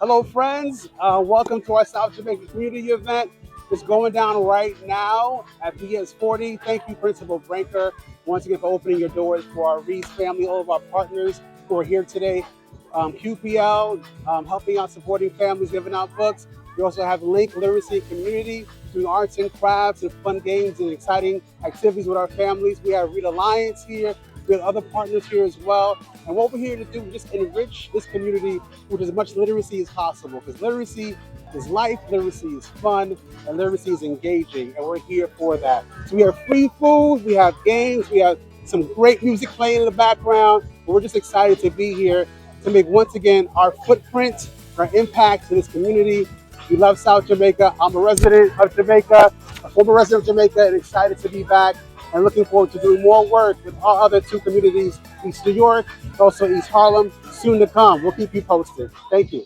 Hello, friends. Welcome to our South Jamaica community event. It's going down right now at BS 40. Thank you, Principal Branker, once again for opening your doors for our Reese family, all of our partners who are here today. QPL, helping out, supporting families, giving out books. We also have LINC Literacy Community, doing arts and crafts and fun games and exciting activities with our families. We have Read Alliance here. We have other partners here as well. And what we're here to do is just enrich this community with as much literacy as possible. Because literacy is life, literacy is fun, and literacy is engaging. And we're here for that. So we have free food, we have games, we have some great music playing in the background. But we're just excited to be here to make once again our footprint, our impact in this community. We love South Jamaica. I'm a resident of Jamaica, a former resident of Jamaica, and excited to be back and looking forward to doing more work with our other two communities, East New York, also East Harlem, soon to come. We'll keep you posted. Thank you.